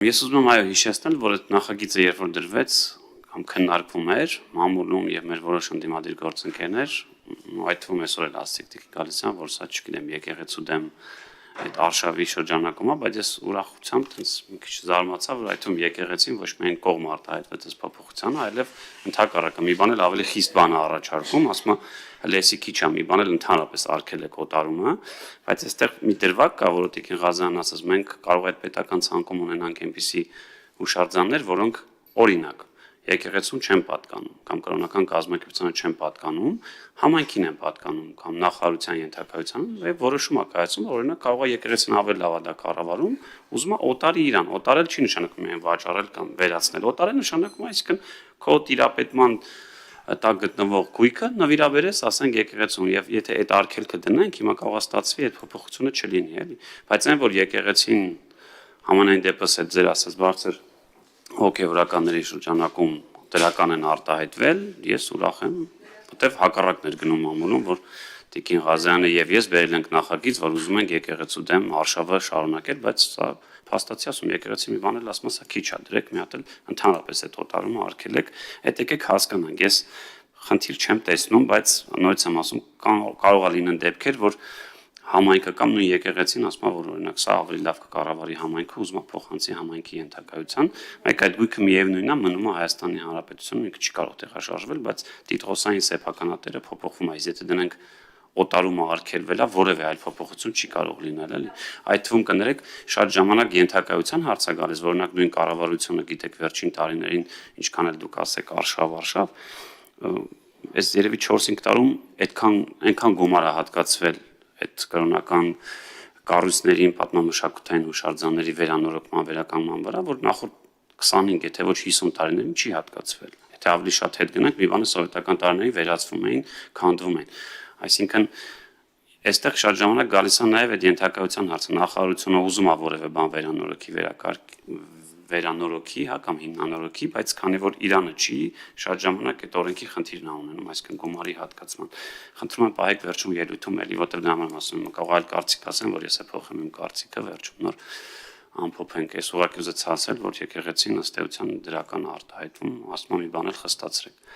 Ես ուզում եմ այո հիշեցնել, որ այդ նախագիծը երբ որ դրվեց կամ քննարկվում էր մամուլում եւ մեր որոշ ընդդիմադիր գործընկերներ, այդ թվում այսօր էլ ասիկ գալիսյան, որ սա չգիտեմ եկեղեցու դեմ այդ արշավի շրջանակումա, բայց ես ուրախությամբ տենց մի քիչ զարմացա, որ այդ թվում եկեղեցին ոչ միայն կողմ արտահայտվեց այս փոփոխությանը, այլև ընդհակառակը մի բան էլ ավելի խիստ բան է առաջարկում, ասում է լեսի քիչ է, մի բան էլ ընդհանրապես արգել է կոտարումը, բայց այստեղ մի դրվագ կա, որ Տիկին Ղազարյանն ասաց, մենք կարող է այդ պետական ցանկում ունենանք այնպիսի հուշարձաններ, որոնք օրինակ եկեղեցուն չեն պատկանում կամ կրոնական կազմակերպությանը չեն պատկանում, համայնքին են պատկանում կամ նախարարության ենթակայությանը եւ որոշում է կայացում, որ օրինակ կարող է եկեղեցին ավելի լավ դա կառավարում, ուզում է օտարի իրան, օտարել չի նշանակում միայն վաճառել կամ վերացնել, օտարել նշանակում է այսինքն քո տիրապետման տակ գտնվող գույքը նվիրաբերես, ասենք եկեղեցուն եւ եթե այդ արգելքը դնենք, հիմա կարող է ստացվի այդ փոփոխությունը չլինի, էլի, բայց այն որ եկեղեցին համանայն դեպս այդ ձեր ասած բարձր հոգեվորականների շրջանակում դրական են արտահայտվել, ես ուրախ եմ, որտեվ հակառակն էր գնում մամուլում, որ Տիկին Ղազարյանը եւ ես բերել ենք նախագիծ, որ ուզում ենք եկեղեցու դեմ արշավը շարունակել, բայց սա փաստացի ասում եկեղեցի մի բան էլ ասում է քիչ է դրեք, մի հատ էլ ընդհանրապես այդ օտարումը արգելեք, այդ եկեք հասկանանք, ես խնդիր չեմ տեսնում, բայց նույնց եմ ասում, կարող է լինեն դեպքեր, որ համայնքը կամ նույն եկեղեցին ասում է, որ օրինակ սա ավելի լավ կկառավարի համայնքը, ուզում է փոխանցի համայնքի ենթակայության, մեկ այդ գույքը միևնույնն է մնում է Հայաստանի Հանրապետությունում, ինքը չի կարող տեղաշարժվել, բայց տիտղոսային սեփականատերը փոփոխվում է, իսկ եթե դնենք օտարումը արգելվել է, որևէ այլ փոփոխություն չի կարող լինել, էլի։ Այդ թվում կներեք, շատ ժամանակ ենթակայության հարց է գալիս, որ օրինակ նույն կառավարությունը գիտեք վերջին տարիներին ինչքան էլ դուք ասեք արշավ, այս երևի 4-5 տարում այնքան գումար է հատկացվել այդ կրոնական կառույցներին, պատմամշակութային հուշարձանների վերանորոգման, վերականգնման վրա, որ նախորդ 25, եթե ոչ 50 տարիներին չի հատկացվել։ Եթե ավելի շատ հետ գնանք, մի բանը սովետական տարիներին վերացվում էին, քանդվում էին։ Այսինքն այստեղ շատ ժամանակ գալիս է նաև այդ ենթակայության հարցը, նախարարությունը ուզում է որևէ բան վերանորոգի, հա, կամ հիմնանորոգի, բայց քանի որ Իրանը չի, շատ ժամանակ այդ օրենքի խնդիրն է ունենում, այսինքն գումարի հատկացման։ Խնդրում եմ պահեք վերջում ելույթում էլի, որտեղ դա եմ ասում, կարող այլ կարծիք ասեն, որ ես է փոխեմ իմ կարծիքը, վերջում նոր ամփոփենք, ես ուղղակի ուզեցի ասել, որ եկեղեցին ըստ էության դրական արտահայտվում, ասում եմ մի բան էլ խստացրեք։